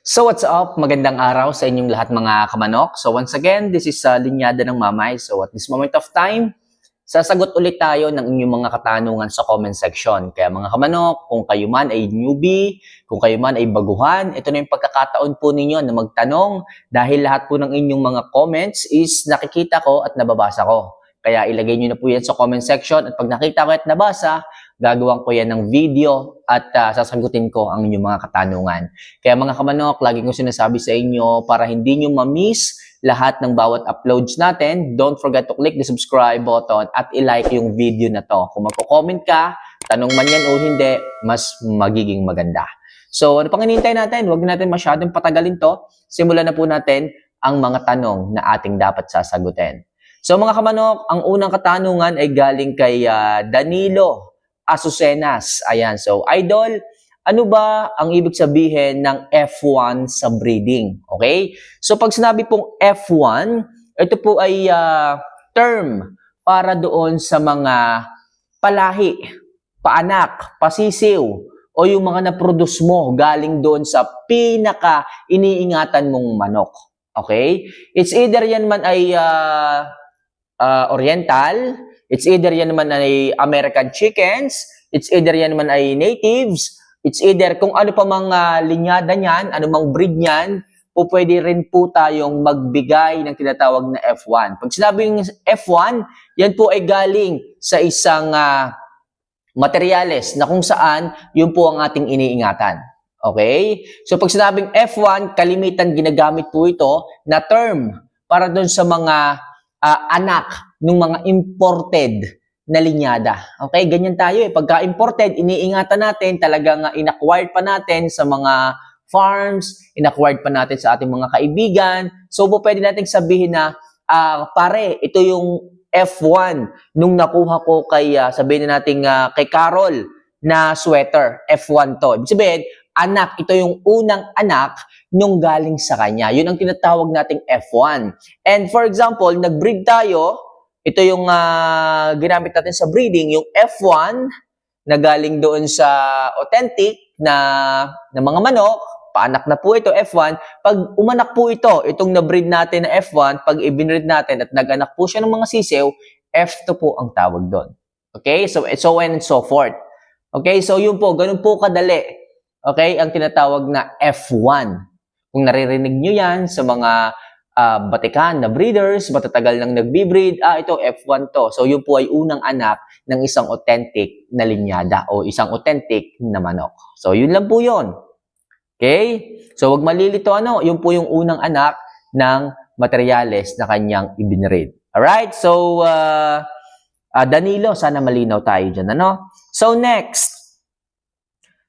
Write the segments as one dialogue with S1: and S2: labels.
S1: So what's up? Magandang araw sa inyong lahat mga kamanok. So once again, this is Linyada ng Mamay. So at this moment of time, sasagot ulit tayo ng inyong mga katanungan sa comment section. Kaya mga kamanok, kung kayo man ay newbie, kung kayo man ay baguhan, ito na yung pagkakataon po ninyo na magtanong dahil lahat po ng inyong mga comments is nakikita ko at nababasa ko. Kaya ilagay nyo na po yan sa comment section at pag nakita ko at nabasa, gagawin ko yan ng video at sasagutin ko ang inyong mga katanungan. Kaya mga kamanok, lagi kong sinasabi sa inyo para hindi nyo ma-miss lahat ng bawat uploads natin, don't forget to click the subscribe button at i-like yung video na to. Kung magko-comment ka, tanong man yan o hindi, mas magiging maganda. So ano pang hinihintay natin? Huwag natin masyadong patagalin to. Simulan na po natin ang mga tanong na ating dapat sasagutin. So mga kamanok, ang unang katanungan ay galing kay Danilo Asucenas. Ayan, so idol, ano ba ang ibig sabihin ng F1 sa breeding? Okay? So pag sinabi pong F1, ito po ay term para doon sa mga palahi, paanak, pasisiw, o yung mga na-produce mo galing doon sa pinaka iniingatan mong manok. Okay? It's either yan man ay Oriental, it's either yan naman ay American chickens, it's either yan naman ay natives, it's either kung ano pa mga linyada niyan, ano mang breed niyan, po pwede rin po tayong magbigay ng tinatawag na F1. Pag sinabing F1, yan po ay galing sa isang materyales na kung saan yun po ang ating iniingatan. Okay? So pag sinabing F1, kalimitan ginagamit po ito na term para doon sa mga anak ng mga imported na linyada. Okay, ganyan tayo eh. Pagka imported, iniingatan natin, talagang in-acquired pa natin sa mga farms, in-acquired pa natin sa ating mga kaibigan. So, pwede natin sabihin na, pare, ito yung F1 nung nakuha ko kay, sabihin na natin kay Carol na sweater. F1 to. Ibig sabihin, anak, ito yung unang anak nung galing sa kanya. Yun ang tinatawag nating F1. And for example, nag-breed tayo, ito yung ginamit natin sa breeding, yung F1 na galing doon sa authentic na mga manok, paanak na po ito, F1. Pag umanak po ito, itong na-breed natin na F1, pag ibinread natin at nag-anak po siya ng mga sisew, F2 po ang tawag doon. Okay? So on and so forth. Okay? So yun po, ganun po kadali. Okay? Ang tinatawag na F1. Kung naririnig nyo yan sa mga batikan na breeders, matatagal nang nagbe-breed, ito F1 to. So yun po ay unang anak ng isang authentic na linyada o isang authentic na manok. So yun lang po yun. Okay? So wag malilito yun po yung unang anak ng materyales na kanyang ibinread. Alright? So Danilo, sana malinaw tayo dyan. So next.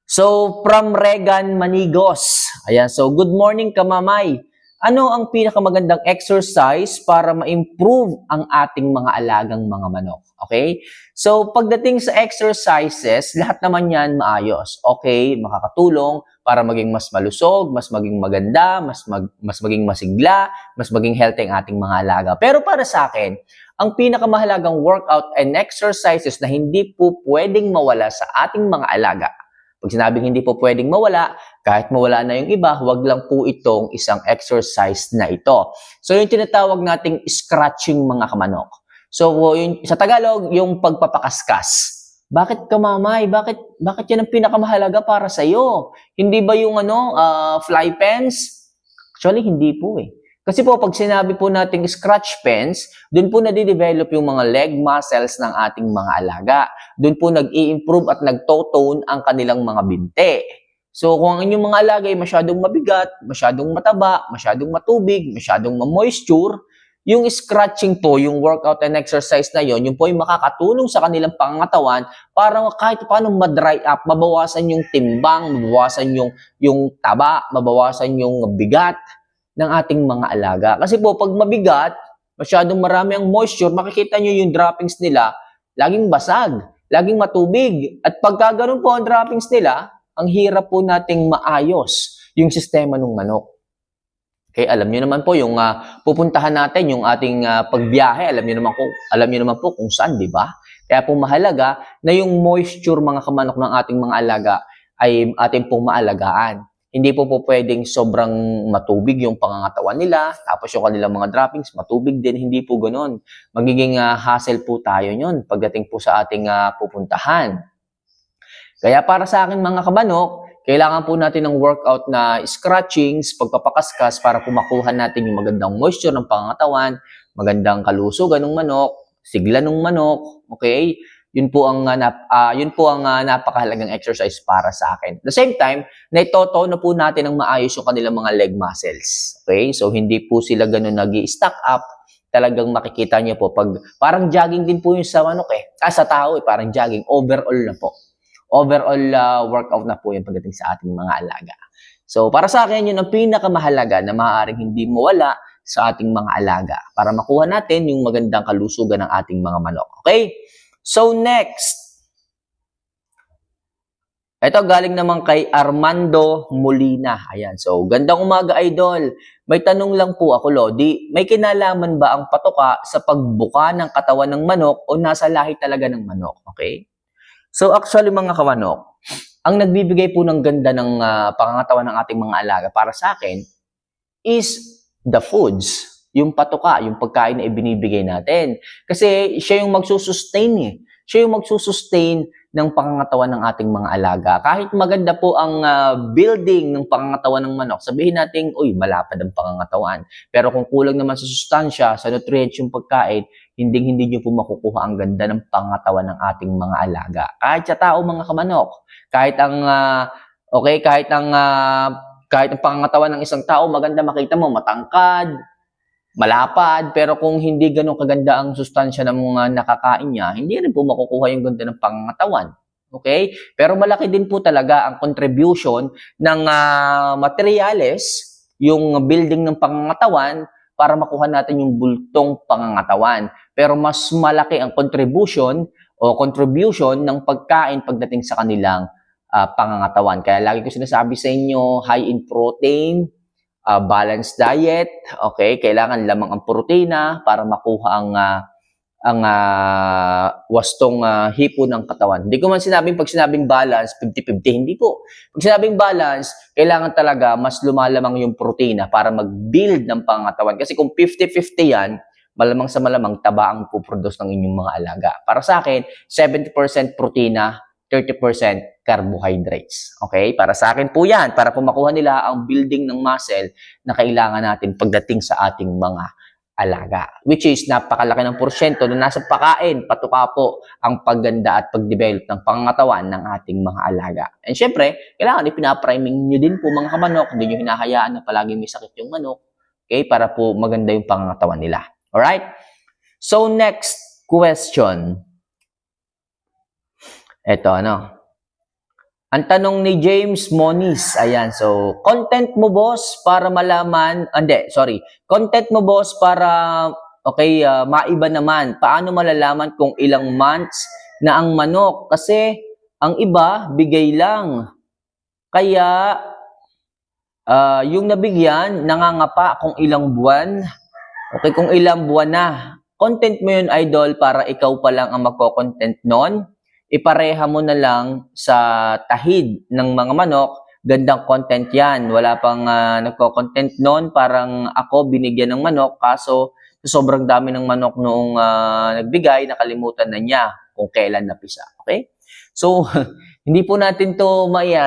S1: So, from Regan Manigos. Ayan, so good morning kamamay. Ano ang pinakamagandang exercise para ma-improve ang ating mga alagang mga manok? Okay? So, pagdating sa exercises, lahat naman yan maayos. Okay, makakatulong para maging mas malusog, mas maging maganda, mas maging masigla, mas maging healthy ang ating mga alaga. Pero para sa akin, ang pinakamahalagang workout and exercises na hindi po pwedeng mawala sa ating mga alaga. Pag sinabing hindi po pwedeng mawala, kahit mawala na yung iba, huwag lang po itong isang exercise na ito. So, yung tinatawag nating scratching mga kamanok. So, yung, sa Tagalog, yung pagpapakaskas. Bakit kamamay? Bakit yan ang pinakamahalaga para sa'yo? Hindi ba yung fly pens? Actually, hindi po eh. Kasi po, pag sinabi po nating scratch pens, dun po nadidevelop yung mga leg muscles ng ating mga alaga. Dun po nag-i-improve at nag-tone ang kanilang mga binte. So, kung ang inyong mga alaga ay masyadong mabigat, masyadong mataba, masyadong matubig, masyadong ma-moisture, yung scratching po, yung workout and exercise na yon, yung po ay makakatulong sa kanilang pangangatawan para kahit paano ma-dry up, mabawasan yung timbang, mabawasan yung taba, mabawasan yung bigat ng ating mga alaga. Kasi po, pag mabigat, masyadong marami ang moisture, makikita nyo yung droppings nila, laging basag, laging matubig. At pagka ganun po ang droppings nila, ang hirap po nating maayos yung sistema ng manok. Okay, alam niyo naman po yung pupuntahan natin, yung ating pagbiyahe, alam niyo naman po kung saan, di ba? Kaya po mahalaga na yung moisture mga kamanok ng ating mga alaga ay ating pong maalagaan. Hindi po pwedeng sobrang matubig yung pangangatawan nila, tapos yung kanilang mga droppings, matubig din. Hindi po ganoon. Magiging hassle po tayo yun pagdating po sa ating pupuntahan. Kaya para sa akin mga kamanok, kailangan po natin ng workout na scratchings, pagpapakaskas para po makuha natin yung magandang moisture ng pangangatawan, magandang kalusugan ng manok, sigla ng manok, okay? Yun po ang napakahalagang exercise para sa akin. At the same time, naitotono po natin ng maayos yung kanilang mga leg muscles. Okay? So hindi po sila ganun nag-i-stack up. Talagang makikita niyo po pag parang jogging din po yung sa manok sa tao parang jogging, overall na po. Overall workout na po yung pagdating sa ating mga alaga. So para sa akin, yun ang pinakamahalaga na maaaring hindi mawala sa ating mga alaga para makuha natin yung magandang kalusugan ng ating mga manok. Okay? So next, ito galing naman kay Armando Molina. Ayan, so gandang umaga idol. May tanong lang po ako Lodi, may kinalaman ba ang patoka sa pagbuka ng katawan ng manok o nasa lahi talaga ng manok? Okay? So actually mga kamanok, ang nagbibigay po ng ganda ng pangangatawan ng ating mga alaga para sa akin is the foods. Yung patoka, yung pagkain na ibinibigay natin. Kasi siya yung magsusustain Siya yung magsusustain ng pangangatawan ng ating mga alaga. Kahit maganda po ang building ng pangangatawan ng manok, sabihin natin, uy, malapad ang pangangatawan. Pero kung kulang naman sa sustansya, sa nutrients yung pagkain, hindi nyo po makukuha ang ganda ng pangangatawan ng ating mga alaga. Kahit sa tao mga kamanok, kahit ang pangangatawan ng isang tao, maganda makita mo, matangkad, malapad, pero kung hindi ganun kaganda ang sustansya ng mga nakakain niya, hindi rin po makukuha yung ganda ng pangangatawan. Okay? Pero malaki din po talaga ang contribution ng materyales, yung building ng pangangatawan, para makuha natin yung bultong pangangatawan. Pero mas malaki ang contribution ng pagkain pagdating sa kanilang pangangatawan. Kaya lagi ko sinasabi sa inyo, high in protein, balanced diet, okay? Kailangan lamang ang protina para makuha ang wastong hipo ng katawan. Hindi ko man pag sinabing balance, 50-50, hindi po. Pag sinabing balance, kailangan talaga mas lumalamang yung protina para mag-build ng pangatawan. Kasi kung 50-50 yan, malamang sa malamang taba ang puproduce ng inyong mga alaga. Para sa akin, 70% protina, 30% carbohydrates. Okay? Para sa akin po yan, para po makuha nila ang building ng muscle na kailangan natin pagdating sa ating mga alaga. Which is, napakalaki ng porsyento na nasa pagkain, patuka po ang pagganda at pagdevelop ng pangangatawan ng ating mga alaga. And syempre, kailangan ipinapriming nyo din po mga kamanok, hindi nyo hinahayaan na palagi may sakit yung manok, okay? Para po maganda yung pangangatawan nila. Alright? So, next question. Ito, ang tanong ni James Moniz, ayan, so, content mo boss para malaman, content mo boss para, maiba naman, paano malalaman kung ilang months na ang manok? Kasi, ang iba, bigay lang. Kaya, yung nabigyan, nangangapa kung ilang buwan, kung ilang buwan na. Content mo yun, idol, para ikaw pa lang ang magko-content nun. Ipareha mo na lang sa tahid ng mga manok, gandang content yan. Wala pang nagko-content noon, parang ako binigyan ng manok, kaso sobrang dami ng manok noong nagbigay, nakalimutan na niya kung kailan napisa. Okay? So, hindi po natin to may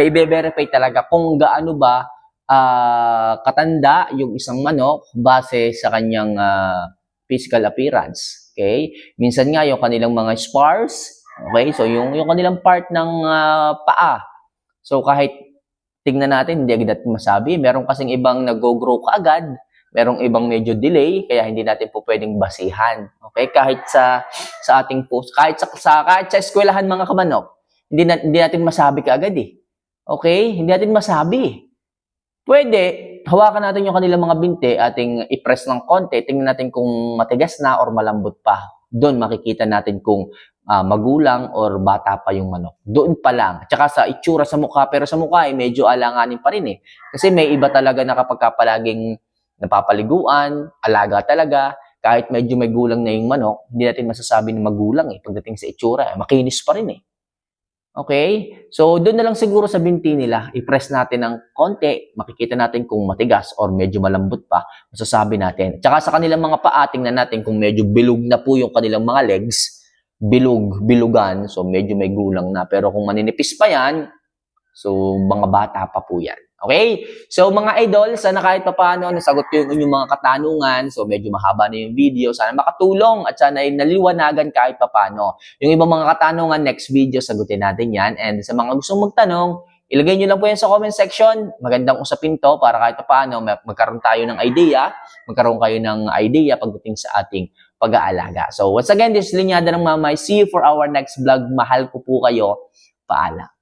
S1: i-verify talaga kung gaano ba katanda yung isang manok base sa kanyang physical appearance. Okay? Minsan nga yung kanilang mga spars, okay? So, yung kanilang part ng paa. So, kahit tingnan natin, hindi agad natin masabi. Meron kasing ibang nag-grow kaagad. Merong ibang medyo delay, kaya hindi natin po pwedeng basihan. Okay? Kahit sa ating post, kahit sa eskwelahan mga kamanok, hindi natin masabi kaagad Okay? Hindi natin masabi. Pwede, hawakan natin yung kanilang mga binte, ating i-press ng konti, tingnan natin kung matigas na or malambot pa. Doon makikita natin kung magulang or bata pa yung manok. Doon pa lang. At saka sa itsura sa mukha, pero sa mukha medyo alanganin pa rin Kasi may iba talaga na kapag palaging napapaliguan, alaga talaga, kahit medyo may gulang na yung manok, hindi natin masasabi na magulang pagdating sa itsura. Makinis pa rin Okay? So, doon na lang siguro sa binti nila, i-press natin ng konti, makikita natin kung matigas or medyo malambot pa, masasabi natin. Tsaka sa kanilang mga paa, tingnan natin kung medyo bilog na po yung kanilang mga legs, bilugan, so medyo may gulang na. Pero kung maninipis pa yan, so mga bata pa po yan. Okay? So mga idol, sana kahit papaano nasagot ko yung inyong mga katanungan. So medyo mahaba na yung video. Sana makatulong at sana ay naliwanagan kahit papaano. Yung ibang mga katanungan, next video sagutin natin yan. And sa mga gustong magtanong, ilagay nyo lang po yan sa comment section. Magandang usapin to para kahit papaano magkaroon tayo ng idea. Magkaroon kayo ng idea pagdating sa ating pag-aalaga. So once again, this is Linyada ng Mamay. See you for our next vlog. Mahal ko po kayo. Paalam.